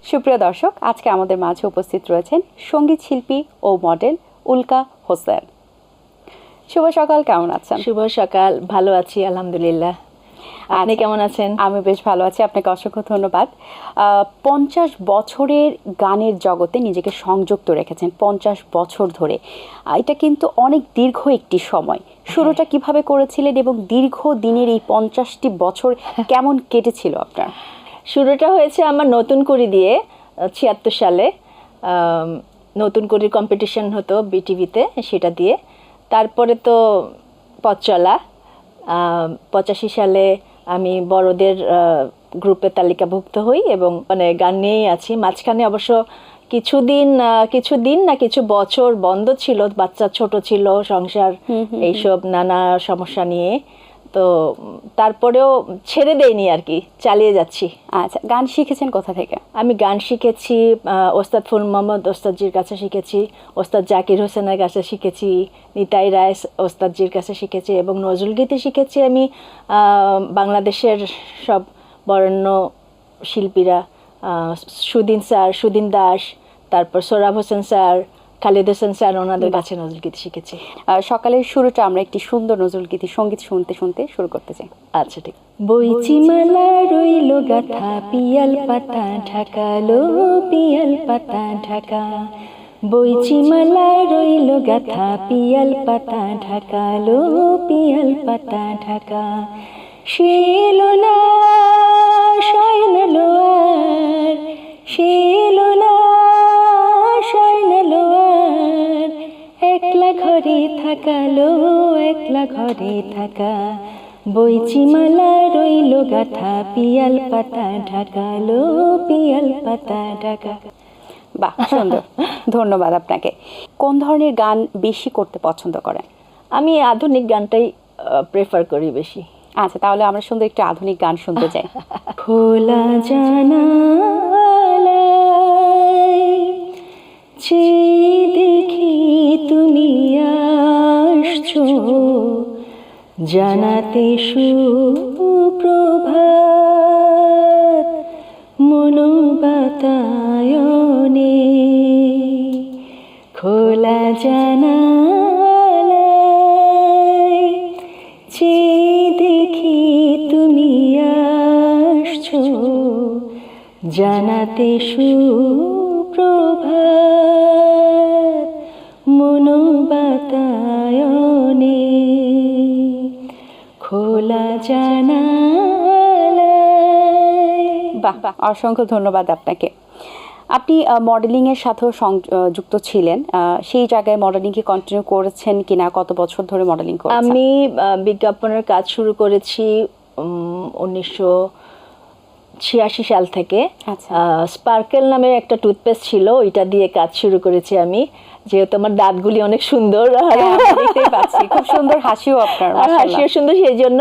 সুপ্রিয় দর্শক, আজকে আমাদের মাঝে উপস্থিত রয়েছেন সঙ্গীত শিল্পী ও মডেল উল্কা হোসেন। শুভ সকাল, কেমন আছেন? শুভ সকাল, ভালো আছি আলহামদুলিল্লাহ। আপনি কেমন আছেন? আমি বেশ ভালো আছি, আপনাকে অসংখ্য ধন্যবাদ। 50 বছরের গানের জগতে নিজেকে সংযুক্ত রেখেছেন 50 বছর ধরে। এটা কিন্তু অনেক দীর্ঘ একটি সময়। শুরুটা কিভাবে করেছিলেন এবং দীর্ঘ দিনের এই 50টি বছর কেমন কেটেছিল আপনার? শুরুটা হয়েছে আমার নতুন কুড়ি দিয়ে 76 সালে। নতুন কুড়ির কম্পিটিশন হতো বিটিভিতে, সেটা দিয়ে। তারপরে তো পথ চলা। 85 সালে আমি বড়দের গ্রুপে তালিকাভুক্ত হই এবং মানে গান নিয়েই আছি। মাঝখানে অবশ্য কিছু বছর বন্ধ ছিল, বাচ্চা ছোট ছিল, সংসার এইসব নানা সমস্যা নিয়ে। তো তারপরেও ছেড়ে দেয়নি আর কি, চালিয়ে যাচ্ছি। আচ্ছা, গান শিখেছেন কোথা থেকে? আমি গান শিখেছি ওস্তাদ ফুল মোহাম্মদ ওস্তাদজির কাছে শিখেছি, ওস্তাদ জাকির হোসেনের কাছে শিখেছি, নিতাই রায় ওস্তাদজির কাছে শিখেছি এবং নজরুলগীতি শিখেছি আমি বাংলাদেশের সব বরেণ্য শিল্পীরা, সুদিন দাস, তারপর সোহরাব হোসেন স্যার, খালিদ হোসেন স্যার, ওনাদের কাছে নজরুলগীতি শিখেছি। সকালের শুরুটা আমরা একটি সুন্দর নজরুলগীতি সঙ্গীত শুনতে শুনতে শুরু করতে চাই। আচ্ছা, ঠিক। বইচিমালা রইল গাথা, পিয়াল পাতা ঢাকালো, পিয়াল পাতা ঢাকা। বইচিমালা রইল গাথা, পিয়াল পাতা ঢাকালো, পিয়াল পাতা ঢাকা। সে এলো না শয়নালো আর, সে এলো না শয়নালো আর, একলা ঘরে থাকালো, একলা ঘরে থাকা। বইচিমালা রইল গাথা, পিয়াল পাতা ঢাকালো, পিয়াল পাতা ঢাকা। বাহ, সুন্দর। ধন্যবাদ আপনাকে। কোন ধরনের গান বেশি করতে পছন্দ করেন? আমি আধুনিক গানটাই প্রেফার করি বেশি। আচ্ছা, তাহলে আমরা সুন্দর একটু আধুনিক গান শুনতে চাই। খোলা জানালায় চেয়ে দেখি তুমি আসছো, জানাতে সুপ্রভাত মনোবাতায়নে। খোলা জানালায় চেয়ে দেখি তুমি আসছো, জানাতে সুপ্রভাত মনোবাতায়নে। খোলা জানালায়। বাহ, অসংখ্য ধন্যবাদ আপনাকে। আপনি মডেলিংয়ের সাথেও যুক্ত ছিলেন, সেই জায়গায় মডেলিং কি কন্টিনিউ করেছেন কিনা? কত বছর ধরে মডেলিং করেছেন? আমি বিজ্ঞাপনের কাজ শুরু করেছি 1986 সাল থেকে। স্পার্কেল নামের একটা টুথপেস্ট ছিল, ওইটা দিয়ে কাজ শুরু করেছি আমি। যেহেতু আমার দাঁতগুলি অনেক সুন্দর, খুব সুন্দর হাসিও আপনার, হাসিও সুন্দর, সেই জন্য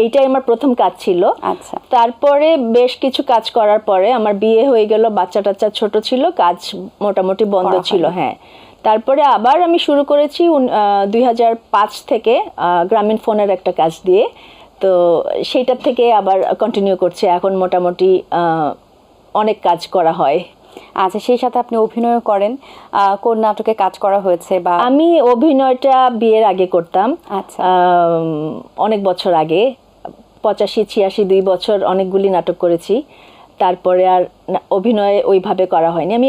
এইটাই আমার প্রথম কাজ ছিল। আচ্ছা, তারপরে বেশ কিছু কাজ করার পরে আমার বিয়ে হয়ে গেল, বাচ্চা টাচ্চা ছোট ছিল, কাজ মোটামুটি বন্ধ ছিল। হ্যাঁ, তারপরে আবার আমি শুরু করেছি 2005 থেকে গ্রামীণ ফোনের একটা কাজ দিয়ে। তো সেইটার থেকে আবার কন্টিনিউ করছে, এখন মোটামুটি অনেক কাজ করা হয়। আচ্ছা, সেই সাথে আপনি অভিনয় করেন। কোন নাটকে কাজ করা হয়েছে? বা আমি অভিনয়টা বিয়ের আগে করতাম। আচ্ছা, অনেক বছর আগে, 85-86, 2 বছর অনেকগুলি নাটক করেছি। তারপরে আর অভিনয় ওইভাবে করা হয়নি। আমি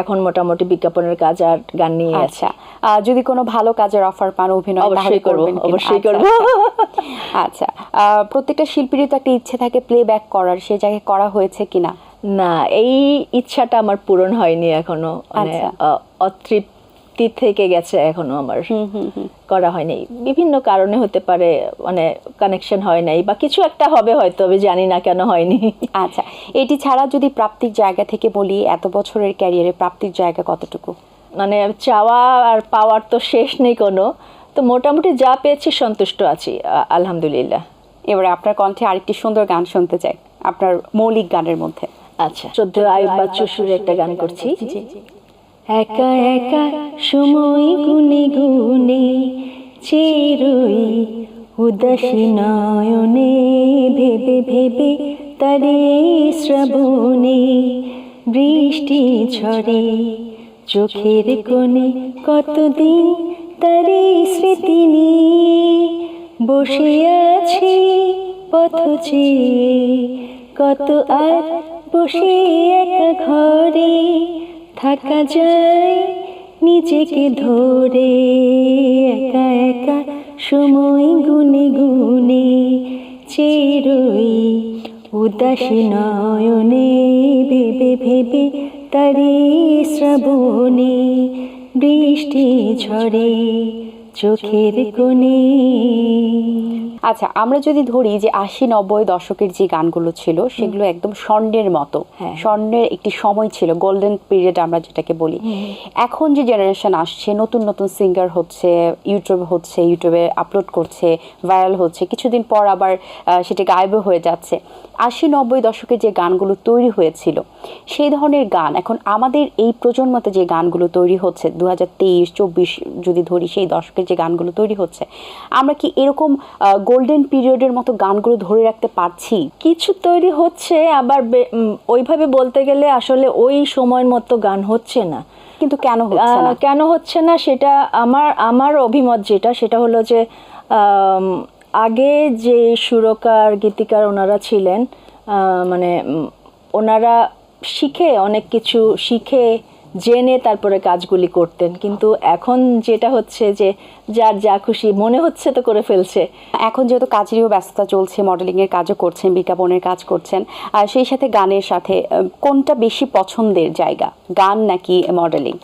এখন মোটামুটি বিজ্ঞাপনের কাজ আর গান নিয়ে আছি। আচ্ছা, যদি কোনো ভালো কাজের অফার পান অভিনয়, অবশ্যই করব, অবশ্যই করব। আচ্ছা, প্রত্যেকটা শিল্পীরই তো একটা ইচ্ছে থাকে প্লেব্যাক করার, সেই জায়গায় করা হয়েছে কিনা? না, এই ইচ্ছাটা আমার পূরণ হয়নি এখনো, মানে অতৃপ্তি থেকে গেছে এখনো, আমার করা হয়নি। বিভিন্ন কারণে হতে পারে, মানে কানেকশন হয় নাই বা কিছু একটা হবে হয়তো, আমি জানি না কেন হয়নি। আচ্ছা, এটি ছাড়া যদি প্রাপ্তির জায়গা থেকে বলি, এত বছরের ক্যারিয়ারে প্রাপ্তির জায়গা কতটুকু? মানে চাওয়া আর পাওয়ার তো শেষ নেই কোনো, তো মোটামুটি যা পেয়েছি সন্তুষ্ট আছি আলহামদুলিল্লাহ। এবারে আপনার কণ্ঠে আরেকটি সুন্দর গান শুনতে চাই, আপনার মৌলিক গানের মধ্যে। আচ্ছা, 14 আয়ুব বাচ্চু সুরে একটা গান করছি। একা একা সময় গুনে গুনে চেরোই উদাসী নয়নে, ভেবে ভেবে তারে শ্রাবণে বৃষ্টি ঝরে চোখের কোণে কতদিন তারে স্মৃতি নিয়ে বসে আছি পথ চেয়ে কত আর বসে একা ঘরে থাকা যায় নিজেকে ধরে একা একা সময় গুনে গুনে চেরোই উদাসী নয়নে ভেবে ভেবে তারে শ্রাবণে বৃষ্টি ঝরে চোখের কোণে। আচ্ছা, আমরা যদি ধরি যে ৮০-৯০ দশকের যে গানগুলো ছিল সেগুলো একদম স্বর্ণের মতো, হ্যাঁ। স্বর্ণের একটি সময় ছিল, গোল্ডেন পিরিয়ড আমরা যেটাকে বলি। এখন যে জেনারেশন আসছে, নতুন নতুন সিঙ্গার হচ্ছে, ইউটিউবে আপলোড করছে, ভাইরাল হচ্ছে, কিছুদিন পর আবার সেটা গায়েবও হয়ে যাচ্ছে। ৮০-৯০ দশকের যে গানগুলো তৈরি হয়েছিল সেই ধরনের গান এখন আমাদের এই প্রজন্মতে যে গানগুলো তৈরি হচ্ছে ২০২৩-২৪ যদি ধরি, সেই দশকের যে গানগুলো তৈরি হচ্ছে, আমরা কি এরকম গোল্ডেন পিরিয়ডের মতো গানগুলো ধরে রাখতে পারছি? কিছু তৈরি হচ্ছে, আবার ওইভাবে বলতে গেলে আসলে ওই সময়ের মতো গান হচ্ছে না। কিন্তু কেন হচ্ছে না? কেন হচ্ছে না সেটা আমার অভিমত যেটা, সেটা হলো যে আগে যে সুরকার গীতিকার ওনারা ছিলেন, মানে ওনারা অনেক কিছু শিখে জেনে তারপরে কাজগুলি করতেন। কিন্তু এখন যেটা হচ্ছে যে যার যা খুশি মনে হচ্ছে তো করে ফেলছে। এখন যেহেতু কাজেরও ব্যস্ততা চলছে, মডেলিংয়ের কাজও করছেন, বিজ্ঞাপনের কাজ করছেন, আর সেই সাথে গানের সাথে কোনটা বেশি পছন্দের জায়গা, গান নাকি মডেলিং?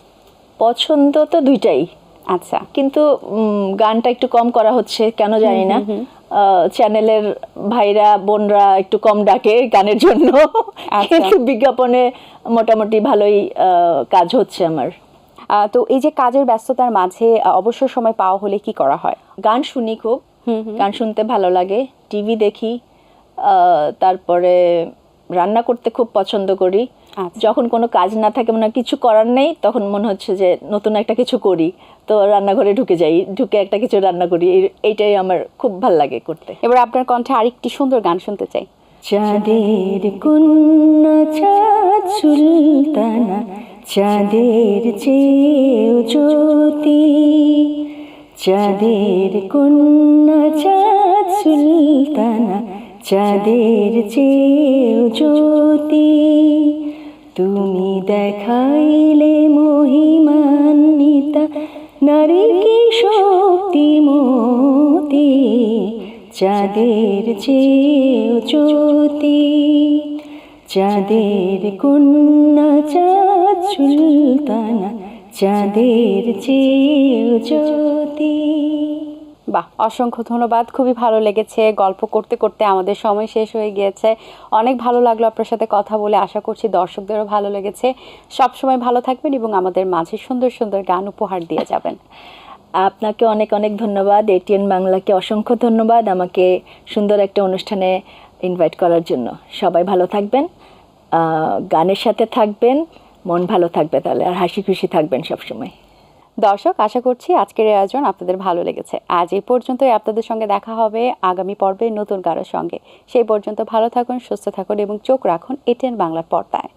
পছন্দ তো দুইটাই। আচ্ছা, কিন্তু গানটা একটু কম করা হচ্ছে, কেন জানি না। চ্যানেলের ভাইরা বোনরা একটু কম ডাকে গানের জন্য, কিন্তু বিজ্ঞাপনে মোটামুটি ভালোই কাজ হচ্ছে আমার। তো এই যে কাজের ব্যস্ততার মাঝে অবসর সময় পাওয়া হলে কি করা হয়? গান শুনি খুব, গান শুনতে ভালো লাগে, টিভি দেখি, তারপরে রান্না করতে খুব পছন্দ করি। যখন কোনো কাজ না থাকে, মানে কিছু করার নেই, তখন মনে হচ্ছে যে নতুন একটা কিছু করি, তো রান্নাঘরে ঢুকে একটা কিছু রান্না করি। এইটাই আমার খুব ভালো লাগে করতে। এবার আপনার কণ্ঠে আরেকটি সুন্দর গান শুনতে চাই। চাঁদের কন্যা চাঁদ সুলতানা, চাঁদের চেয়েও জ্যোতি, চাঁদের কন্যা চাঁদ সুলতানা, চাঁদের চেয়েও জ্যোতি, তুমি দেখাইলে মহিমান্বিতা নারী কি শক্তিমতী, চাঁদের চেয়েও জ্যোতি, চাঁদের কন্যা চাঁদ সুলতানা, চাঁদের চেয়েও জ্যোতি। বাহ, অসংখ্য ধন্যবাদ, খুবই ভালো লেগেছে। গল্প করতে করতে আমাদের সময় শেষ হয়ে গিয়েছে। অনেক ভালো লাগলো আপনার সাথে কথা বলে। আশা করছি দর্শকদেরও ভালো লেগেছে। সবসময় ভালো থাকবেন এবং আমাদের মাঝে সুন্দর সুন্দর গান উপহার দিয়ে যাবেন। আপনাকে অনেক অনেক ধন্যবাদ। এটিএন বাংলাকে অসংখ্য ধন্যবাদ আমাকে সুন্দর একটা অনুষ্ঠানে ইনভাইট করার জন্য। সবাই ভালো থাকবেন, গানের সাথে থাকবেন, মন ভালো থাকবে তাহলে, আর হাসি খুশি থাকবেন সবসময়। দর্শক, আশা করছি আজকের এই আয়োজন আপনাদের ভালো লেগেছে। আজ এই পর্যন্তই। আপনাদের সঙ্গে দেখা হবে আগামী পর্বে নতুন কারোর সঙ্গে। সেই পর্যন্ত ভালো থাকুন, সুস্থ থাকুন এবং চোখ রাখুন এটিএন বাংলার পর্দায়।